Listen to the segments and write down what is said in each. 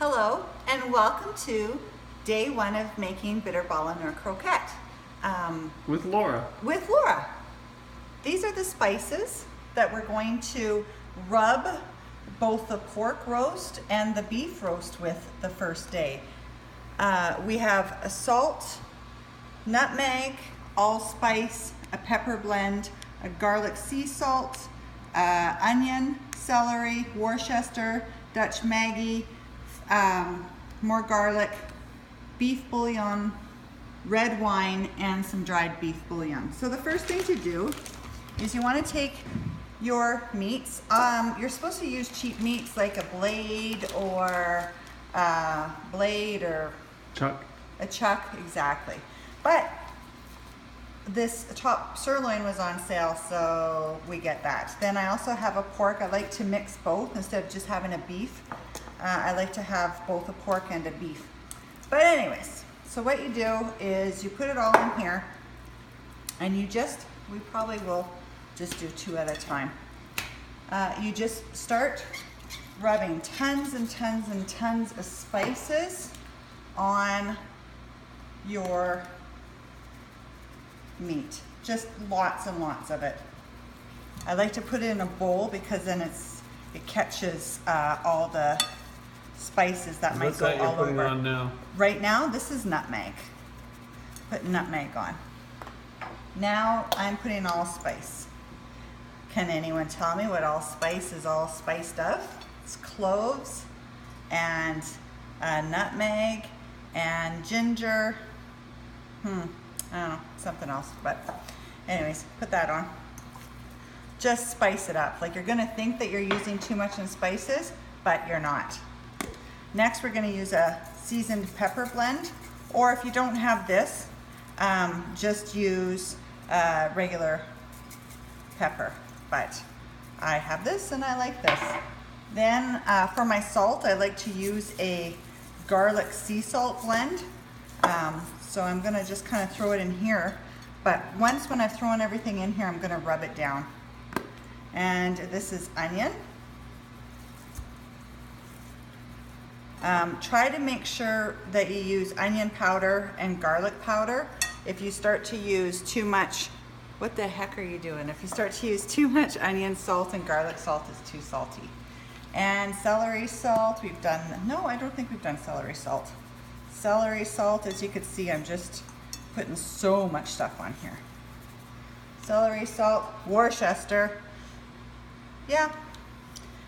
Hello and welcome to day one of making bitter ballen or croquette. With Laura. With Laura. These are the spices that we're going to rub both the pork roast and the beef roast with the first day. We have a salt, nutmeg, allspice, a pepper blend, a garlic sea salt, onion, celery, Worcester, Dutch Maggi, more garlic, beef bouillon, red wine, and some dried beef bouillon. So the first thing to do is you want to take your meats. You're supposed to use cheap meats like a blade or Chuck. a chuck, exactly. But this top sirloin was on sale, so we get that. Then I also have a pork. I like to mix both instead of just having a beef. I like to have both a pork and a beef. But anyways, so what you do is you put it all in here and we probably will just do two at a time. You just start rubbing tons and tons and tons of spices on your meat. Just lots and lots of it. I like to put it in a bowl because then it catches all the spices that might go all over. What's that you're putting on now? Right now, this is nutmeg. Put nutmeg on. Now I'm putting allspice. Can anyone tell me what allspice is all spiced of? It's cloves and nutmeg and ginger. I don't know, something else, but anyways, put that on. Just spice it up. Like, you're gonna think that you're using too much in spices, but you're not. Next, we're gonna use a seasoned pepper blend, or if you don't have this, just use regular pepper, but I have this and I like this. Then for my salt, I like to use a garlic sea salt blend. So I'm gonna just kind of throw it in here, but when I've thrown everything in here, I'm gonna rub it down. And this is onion. Try to make sure that you use onion powder and garlic powder. If you start to use too much, what the heck are you doing? If you start to use too much onion salt and garlic salt, it's too salty. And celery salt, no, I don't think we've done celery salt. Celery salt, as you can see, I'm just putting so much stuff on here. Celery salt, Worcester. Yeah.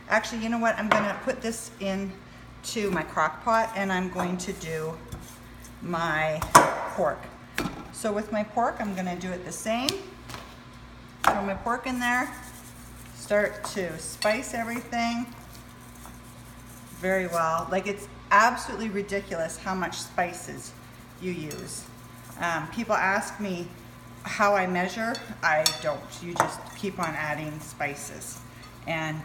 Actually, you know what? I'm gonna put this into my crock pot and I'm going to do my pork. So with my pork, I'm gonna do it the same. Throw my pork in there, start to spice everything very well. Like, it's absolutely ridiculous how much spices you use. People ask me how I measure. I don't. You just keep on adding spices. And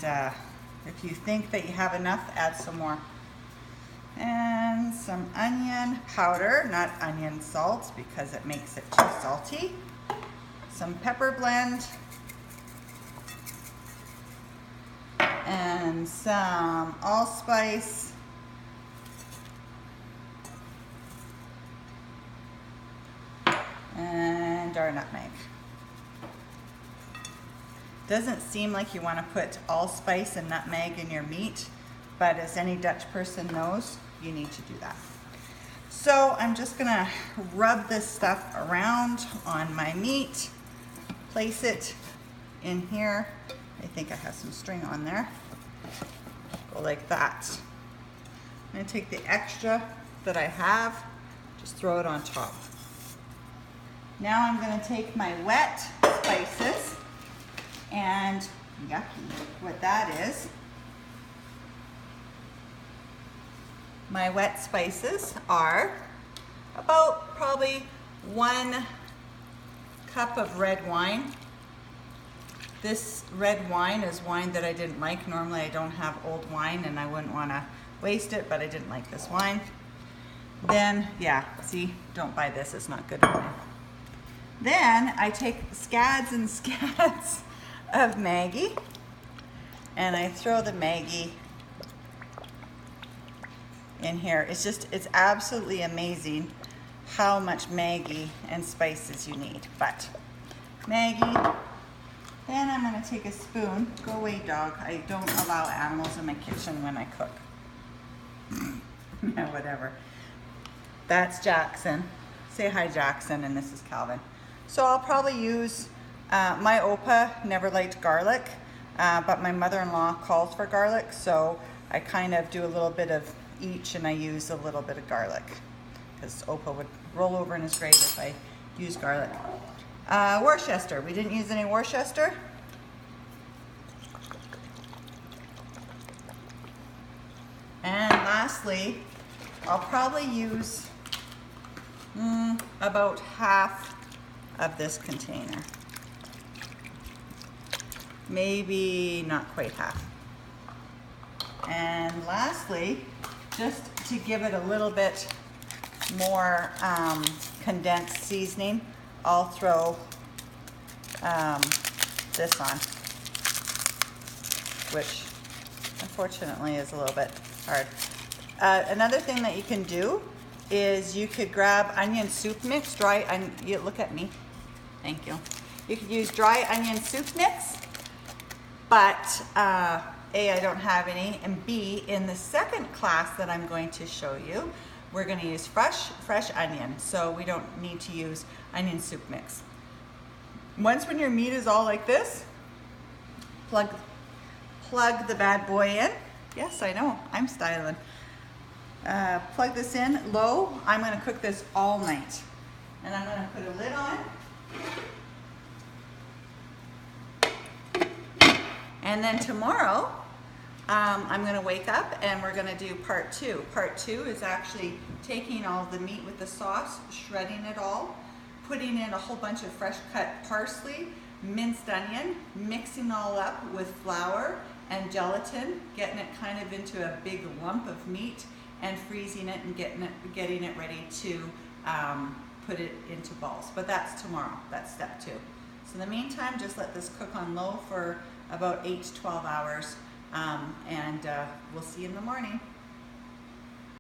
if you think that you have enough, add some more. And some onion powder, not onion salt because it makes it too salty. Some pepper blend. And some allspice. And our nutmeg. Doesn't seem like you want to put allspice and nutmeg in your meat, but as any Dutch person knows, you need to do that. So I'm just gonna rub this stuff around on my meat, place it in here. I think I have some string on there. Go like that. I'm gonna take the extra that I have, just throw it on top. Now I'm gonna take my wet spices, and yucky, what that is. My wet spices are about probably 1 cup of red wine. This red wine is wine that I didn't like. Normally I don't have old wine and I wouldn't want to waste it, but I didn't like this wine. Then, yeah, see, don't buy this, it's not good wine. Then I take scads and scads of Maggi and I throw the Maggi in here. It's absolutely amazing how much Maggi and spices you need. But Maggi, then I'm gonna take a spoon. Go away, dog. I don't allow animals in my kitchen when I cook. Yeah, whatever. That's Jackson. Say hi, Jackson, and this is Calvin. So I'll probably use, my Opa never liked garlic, but my mother-in-law calls for garlic, so I kind of do a little bit of each and I use a little bit of garlic, because Opa would roll over in his grave if I use garlic. Worcester, we didn't use any Worcester. And lastly, I'll probably use about half of this container. Maybe not quite half. And lastly, just to give it a little bit more condensed seasoning, I'll throw this on, which unfortunately is a little bit hard. Another thing that you can do is you could grab onion soup mix, look at me, thank you. You could use dry onion soup mix, but A, I don't have any, and B, in the second class that I'm going to show you, we're going to use fresh onion, so we don't need to use onion soup mix. Once when your meat is all like this, plug the bad boy in. Yes, I know, I'm styling. Plug this in low. I'm going to cook this all night. And I'm going to put a lid on. And then tomorrow, I'm going to wake up and we're going to do part 2. Part 2 is actually taking all the meat with the sauce, shredding it all, putting in a whole bunch of fresh cut parsley, minced onion, mixing all up with flour and gelatin, getting it kind of into a big lump of meat, and freezing it and getting it ready to put it into balls. But that's tomorrow. That's step 2. So in the meantime, just let this cook on low for about 8 to 12 hours, and we'll see you in the morning.